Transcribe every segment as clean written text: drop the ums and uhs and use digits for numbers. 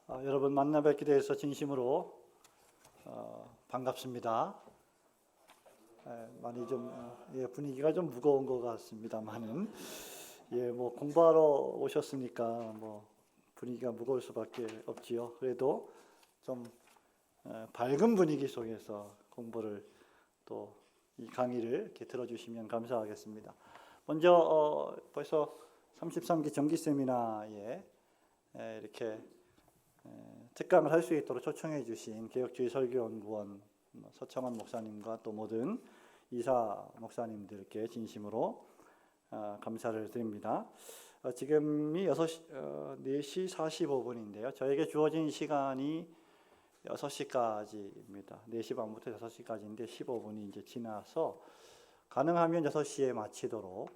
여러분 만나 뵙게 돼서 진심으로 반갑습니다. 많이 좀 분위기가 좀 무거운 것 같습니다만은 뭐 공부하러 오셨으니까 뭐 분위기가 무거울 수밖에 없지요. 그래도 좀 밝은 분위기 속에서 공부를 또 이 강의를 이렇게 들어주시면 감사하겠습니다. 먼저 벌써 33기 정기 세미나에 이렇게 특강을 할 수 있도록 초청해 주신 개혁주의 설교연구원 서청원 목사님과 또 모든 이사 목사님들께 진심으로 감사를 드립니다. 지금이 4시 45분인데요. 저에게 주어진 시간이 6시까지입니다. 4시 반부터 6시까지인데 15분이 이제 지나서 가능하면 6시에 마치도록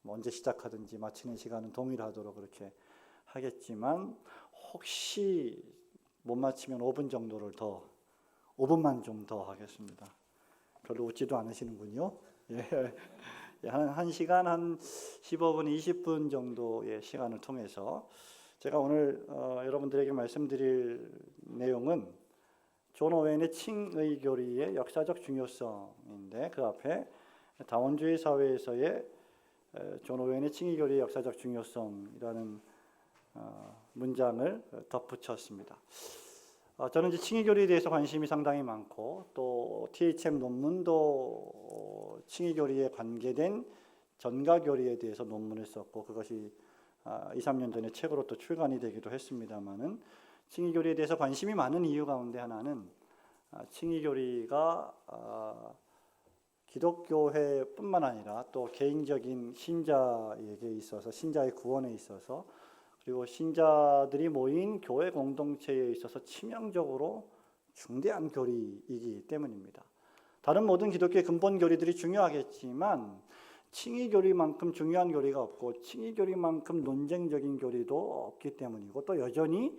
언제 시작하든지 마치는 시간은 동일하도록 그렇게 하겠지만 혹시 못 마치면 5분 정도를 5분만 좀 더 하겠습니다. 별로 웃지도 않으시는군요. 한 1시간 한 15분, 20분 정도의 시간을 통해서 제가 오늘 여러분들에게 말씀드릴 내용은 존 오웬의 칭의 교리의 역사적 중요성인데 그 앞에 다원주의 사회에서의 존 오웬의 칭의 교리의 역사적 중요성이라는 문장을 덧붙였습니다. 저는 이제 칭의 교리에 대해서 관심이 상당히 많고 또 THM 논문도 칭의 교리에 관계된 전가 교리에 대해서 논문을 썼고 그것이 2, 3년 전에 책으로 또 출간이 되기도 했습니다만은 칭의 교리에 대해서 관심이 많은 이유 가운데 하나는 칭의 교리가 기독교회뿐만 아니라 또 개인적인 신자에게 있어서 신자의 구원에 있어서 그리고 신자들이 모인 교회 공동체에 있어서 치명적으로 중대한 교리이기 때문입니다. 다른 모든 기독교의 근본 교리들이 중요하겠지만 칭의 교리만큼 중요한 교리가 없고 칭의 교리만큼 논쟁적인 교리도 없기 때문이고 또 여전히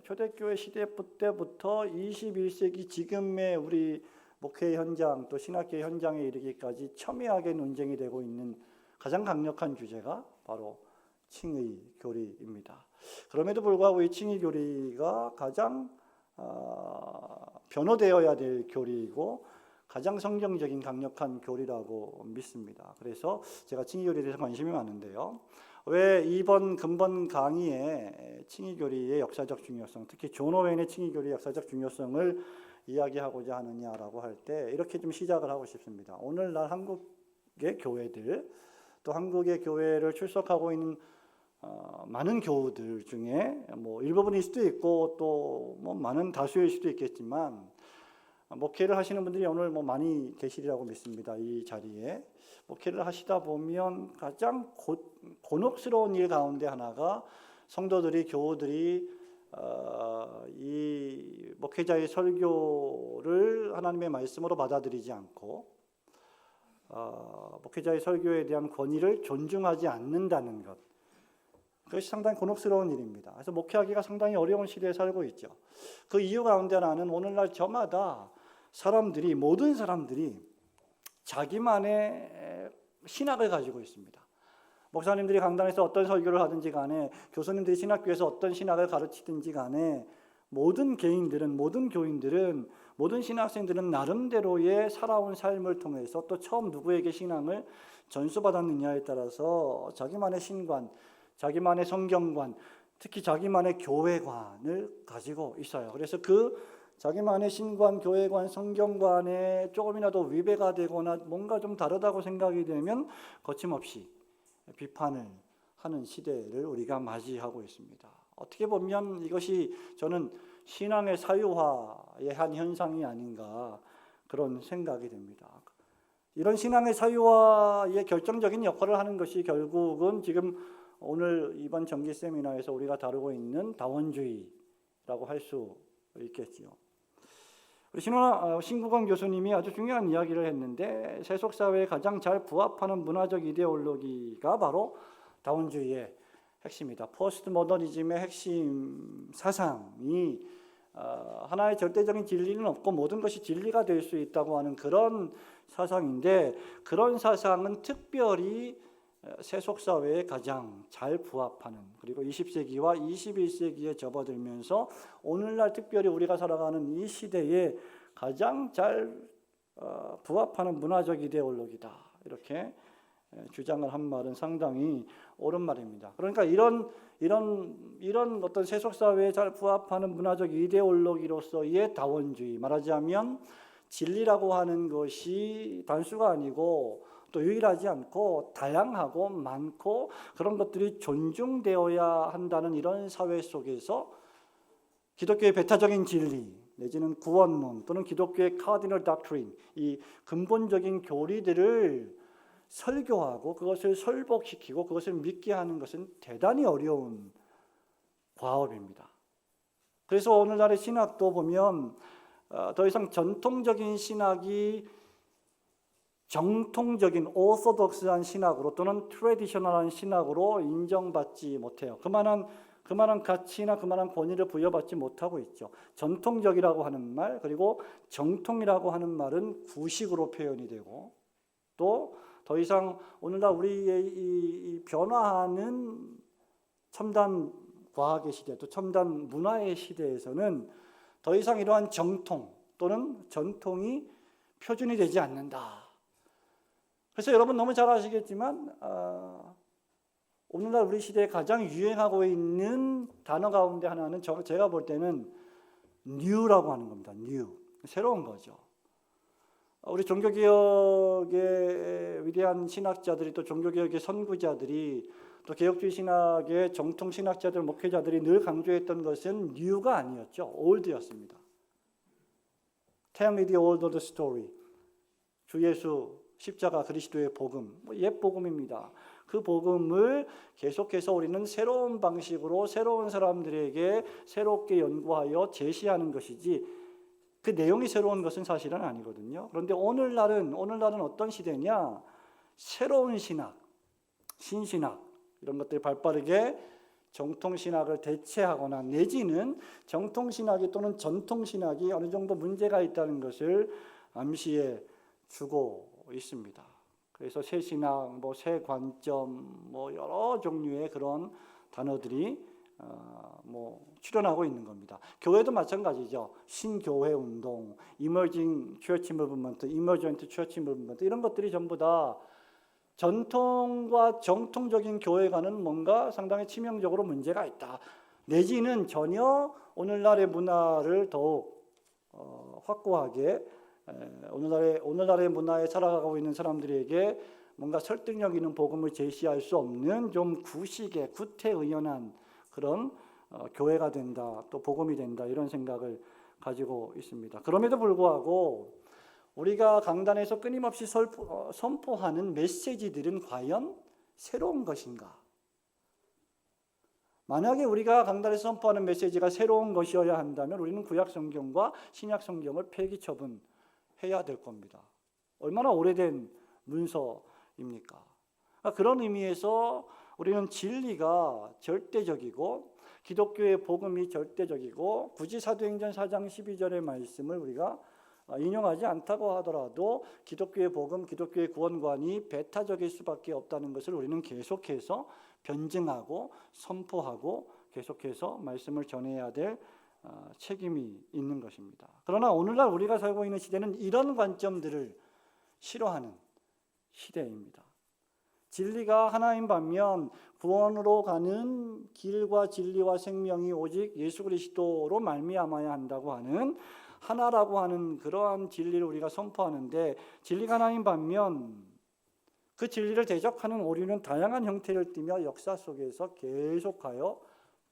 초대교회 시대 때부터 21세기 지금의 우리 목회 현장 또 신학계 현장에 이르기까지 첨예하게 논쟁이 되고 있는 가장 강력한 주제가 바로 칭의 교리입니다. 그럼에도 불구하고 이 칭의 교리가 가장 변호되어야 될 교리이고 가장 성경적인 강력한 교리라고 믿습니다. 그래서 제가 칭의 교리에 대해서 관심이 많은데요. 왜 이번 근본 강의에 칭의 교리의 역사적 중요성, 특히 존 오웬의 칭의 교리의 역사적 중요성을 이야기하고자 하느냐라고 할 때 이렇게 좀 시작을 하고 싶습니다. 오늘날 한국의 교회들 또 한국의 교회를 출석하고 있는 많은 교우들 중에 뭐 일부분일 수도 있고 또 뭐 많은 다수일 수도 있겠지만 목회를 하시는 분들이 오늘 뭐 많이 계시리라고 믿습니다. 이 자리에 목회를 하시다 보면 가장 곤혹스러운 일 가운데 하나가 성도들이 교우들이 이 목회자의 설교를 하나님의 말씀으로 받아들이지 않고 목회자의 설교에 대한 권위를 존중하지 않는다는 것. 그것이 상당히 곤혹스러운 일입니다. 그래서 목회하기가 상당히 어려운 시대에 살고 있죠. 그 이유 가운데 하나는 오늘날 저마다 모든 사람들이 자기만의 신학을 가지고 있습니다. 목사님들이 강단에서 어떤 설교를 하든지 간에 교수님들이 신학교에서 어떤 신학을 가르치든지 간에 모든 개인들은 모든 교인들은 모든 신학생들은 나름대로의 살아온 삶을 통해서 또 처음 누구에게 신앙을 전수받았느냐에 따라서 자기만의 신관, 자기만의 성경관, 특히 자기만의 교회관을 가지고 있어요. 그래서 그 자기만의 신관, 교회관, 성경관에 조금이라도 위배가 되거나 뭔가 좀 다르다고 생각이 되면 거침없이 비판을 하는 시대를 우리가 맞이하고 있습니다. 어떻게 보면 이것이 저는 신앙의 사유화의 한 현상이 아닌가 그런 생각이 됩니다. 이런 신앙의 사유화의 결정적인 역할을 하는 것이 결국은 지금 오늘 이번 정기 세미나에서 우리가 다루고 있는 다원주의라고 할 수 있겠지요. 우리 신국원 교수님이 아주 중요한 이야기를 했는데 세속사회에 가장 잘 부합하는 문화적 이데올로기가 바로 다원주의의 핵심이다. 포스트 모더니즘의 핵심 사상이 하나의 절대적인 진리는 없고 모든 것이 진리가 될 수 있다고 하는 그런 사상인데 그런 사상은 특별히 세속사회에 가장 잘 부합하는, 그리고 20세기와 21세기에 접어들면서 오늘날 특별히 우리가 살아가는 이 시대에 가장 잘 부합하는 문화적 이데올로기다, 이렇게 주장을 한 말은 상당히 옳은 말입니다. 그러니까 이런 어떤 세속사회에 잘 부합하는 문화적 이데올로기로서의 다원주의, 말하자면 진리라고 하는 것이 단수가 아니고 또 유일하지 않고 다양하고 많고 그런 것들이 존중되어야 한다는 이런 사회 속에서 기독교의 배타적인 진리 내지는 구원론 또는 기독교의 카디널 닥트린, 이 근본적인 교리들을 설교하고 그것을 설복시키고 그것을 믿게 하는 것은 대단히 어려운 과업입니다. 그래서 오늘날의 신학도 보면 더 이상 전통적인 신학이 정통적인 오소독스한 신학으로 또는 트래디셔널한 신학으로 인정받지 못해요. 그만한 가치나 그만한 권위를 부여받지 못하고 있죠. 전통적이라고 하는 말, 그리고 정통이라고 하는 말은 구식으로 표현이 되고, 또 더 이상 오늘날 우리의 이 변화하는 첨단 과학의 시대, 또 첨단 문화의 시대에서는 더 이상 이러한 정통 또는 전통이 표준이 되지 않는다. 그래서 여러분 너무 잘 아시겠지만 오늘날 우리 시대에 가장 유행하고 있는 단어 가운데 하나는 제가 볼 때는 new라고 하는 겁니다. new, 새로운 거죠. 우리 종교개혁의 위대한 신학자들이, 또 종교개혁의 선구자들이, 또 개혁주의 신학의 정통 신학자들, 목회자들이 늘 강조했던 것은 new가 아니었죠. old였습니다. Tell me the old of the story. 주 예수 십자가 그리스도의 복음, 옛 복음입니다. 그 복음을 계속해서 우리는 새로운 방식으로 새로운 사람들에게 새롭게 연구하여 제시하는 것이지, 그 내용이 새로운 것은 사실은 아니거든요. 그런데 오늘날은 어떤 시대냐? 새로운 신학, 신신학 이런 것들이 발빠르게 정통신학을 대체하거나 내지는 정통신학이 또는 전통신학이 어느 정도 문제가 있다는 것을 암시해 주고 있습니다. 그래서 새 신학, 새 관점, 여러 종류의 그런 단어들이 출현하고 있는 겁니다. 교회도 마찬가지죠. 신교회 운동, 이머징 처치 무브먼트, 이머전트 처치 무브먼트, 이런 것들이 전부 다 전통과 정통적인 교회과는 뭔가 상당히 치명적으로 문제가 있다. 내지는 전혀 오늘날의 문화를 더욱 확고하게 오늘날의 문화에 살아가고 있는 사람들에게 뭔가 설득력 있는 복음을 제시할 수 없는 좀 구식의 구태의연한 그런 교회가 된다, 또 복음이 된다, 이런 생각을 가지고 있습니다. 그럼에도 불구하고 우리가 강단에서 끊임없이 선포하는 메시지들은 과연 새로운 것인가? 만약에 우리가 강단에서 선포하는 메시지가 새로운 것이어야 한다면 우리는 구약 성경과 신약 성경을 폐기 처분해야 될 겁니다. 얼마나 오래된 문서입니까? 그런 의미에서 우리는 진리가 절대적이고 기독교의 복음이 절대적이고, 굳이 사도행전 4장 12절의 말씀을 우리가 인용하지 않다고 하더라도 기독교의 복음, 기독교의 구원관이 배타적일 수밖에 없다는 것을 우리는 계속해서 변증하고 선포하고 계속해서 말씀을 전해야 될 책임이 있는 것입니다. 그러나 오늘날 우리가 살고 있는 시대는 이런 관점들을 싫어하는 시대입니다. 진리가 하나인 반면 구원으로 가는 길과 진리와 생명이 오직 예수 그리스도로 말미암아야 한다고 하는, 하나라고 하는 그러한 진리를 우리가 선포하는데, 진리가 하나인 반면 그 진리를 대적하는 오류는 다양한 형태를 띠며 역사 속에서 계속하여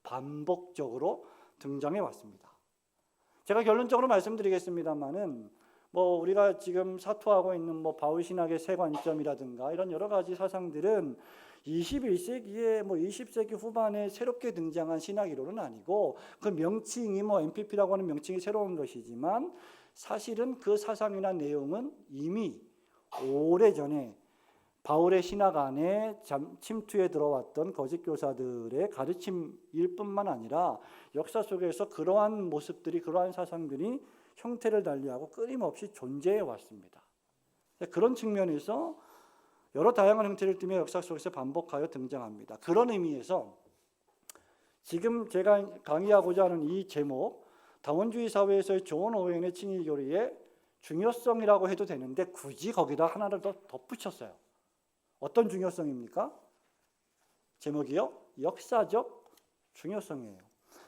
반복적으로 등장해 왔습니다. 제가 결론적으로 말씀드리겠습니다마는 우리가 지금 사투하고 있는 바울 신학의 새 관점이라든가 이런 여러 가지 사상들은 21세기에 20세기 후반에 새롭게 등장한 신학 이론은 아니고, 그 명칭이 MPP라고 하는 명칭이 새로운 것이지만 사실은 그 사상이나 내용은 이미 오래전에 바울의 신학 안에 침투해 들어왔던 거짓 교사들의 가르침일 뿐만 아니라 역사 속에서 그러한 모습들이, 그러한 사상들이 형태를 달리하고 끊임없이 존재해 왔습니다. 그런 측면에서 여러 다양한 형태를 띠며 역사 속에서 반복하여 등장합니다. 그런 의미에서 지금 제가 강의하고자 하는 이 제목, 다원주의 사회에서의 존 오웬의 칭의 교리의 중요성이라고 해도 되는데 굳이 거기다 하나를 더 덧붙였어요. 어떤 중요성입니까? 제목이요? 역사적 중요성이에요.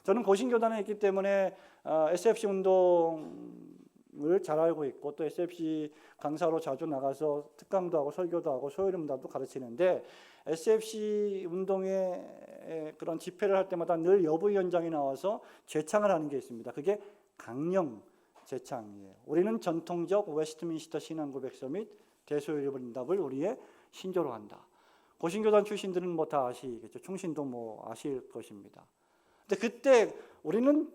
저는 고신교단에 있기 때문에 SFC 운동을 잘 알고 있고 또 SFC 강사로 자주 나가서 특강도 하고 설교도 하고 소요림답도 가르치는데 SFC 운동의 그런 집회를 할 때마다 늘 여부위원장이 나와서 제창을 하는 게 있습니다. 그게 강령 제창이에요. 우리는 전통적 웨스트민스터 신앙고백서 및 대소요림답을 우리의 신조로 한다. 고신교단 출신들은 뭐 다 아시겠죠. 충신도 뭐 아실 것입니다. 근데 그때 우리는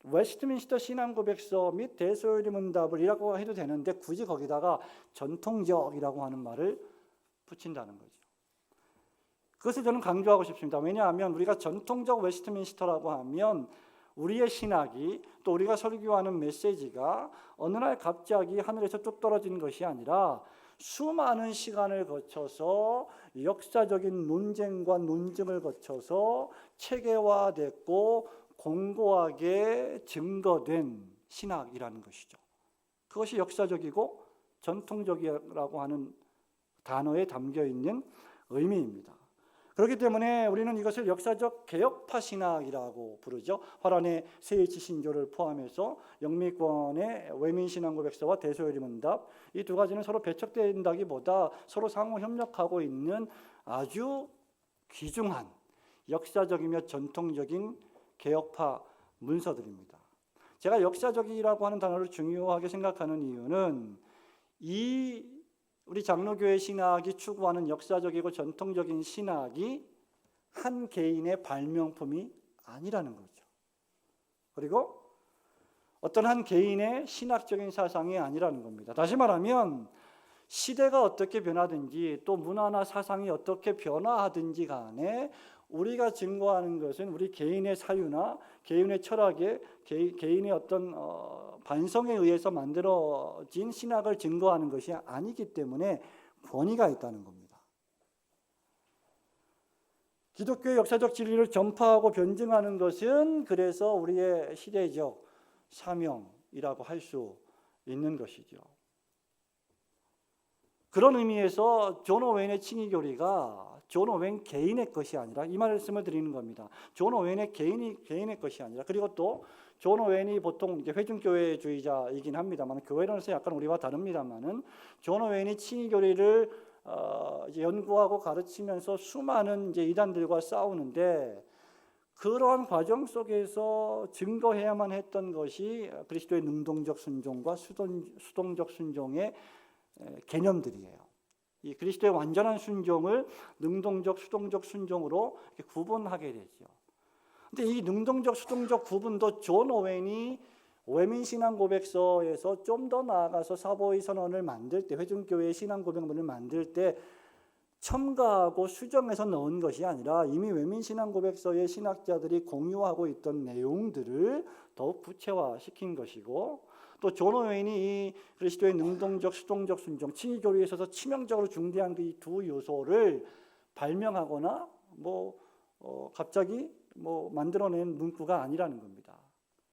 웨스트민스터 신앙고백서 및 대소요림답을이라고 해도 되는데 굳이 거기다가 전통적이라고 하는 말을 붙인다는 거죠. 그것을 저는 강조하고 싶습니다. 왜냐하면 우리가 전통적 웨스트민스터라고 하면 우리의 신학이 또 우리가 설교하는 메시지가 어느 날 갑자기 하늘에서 뚝 떨어진 것이 아니라 수많은 시간을 거쳐서 역사적인 논쟁과 논증을 거쳐서 체계화됐고 공고하게 증거된 신학이라는 것이죠. 그것이 역사적이고 전통적이라고 하는 단어에 담겨 있는 의미입니다. 그렇기 때문에 우리는 이것을 역사적 개혁파 신학이라고 부르죠. 화란의 세일치 신조를 포함해서 영미권의 외민신앙고백서와 대소요림답, 이 두 가지는 서로 배척된다기보다 서로 상호 협력하고 있는 아주 귀중한 역사적이며 전통적인 개혁파 문서들입니다. 제가 역사적이라고 하는 단어를 중요하게 생각하는 이유는 이 우리 장로교회 신학이 추구하는 역사적이고 전통적인 신학이 한 개인의 발명품이 아니라는 거죠. 그리고 어떤 한 개인의 신학적인 사상이 아니라는 겁니다. 다시 말하면 시대가 어떻게 변하든지 또 문화나 사상이 어떻게 변화하든지 간에 우리가 증거하는 것은 우리 개인의 사유나 개인의 철학에 개인의 어떤 반성에 의해서 만들어진 신학을 증거하는 것이 아니기 때문에 권위가 있다는 겁니다. 기독교의 역사적 진리를 전파하고 변증하는 것은 그래서 우리의 시대적 사명이라고 할 수 있는 것이죠. 그런 의미에서 존 오웬의 칭의 교리가 존 오웬 개인의 것이 아니라 이 말씀을 드리는 겁니다. 존 오웬의 개인의 것이 아니라 그리고 또 존 오웬이 보통 이제 회중교회주의자이긴 합니다만 교회론에서 약간 우리와 다릅니다만은 존 오웬이 칭의 교리를 이제 연구하고 가르치면서 수많은 이제 이단들과 싸우는데 그러한 과정 속에서 증거해야만 했던 것이 그리스도의 능동적 순종과 수동적 순종의 개념들이에요. 이 그리스도의 완전한 순종을 능동적, 수동적 순종으로 이렇게 구분하게 되죠. 근데 이 능동적, 수동적 구분도 존 오웬이 외민신앙고백서에서 좀 더 나아가서 사보의 선언을 만들 때, 회중교회의 신앙고백문을 만들 때 첨가하고 수정해서 넣은 것이 아니라 이미 외민신앙고백서의 신학자들이 공유하고 있던 내용들을 더욱 구체화시킨 것이고 또 존 오웬이 이 그리스도의 능동적, 수동적 순종, 칭의 교리에 있어서 치명적으로 중대한 그 이 두 요소를 발명하거나 갑자기 만들어낸 문구가 아니라는 겁니다.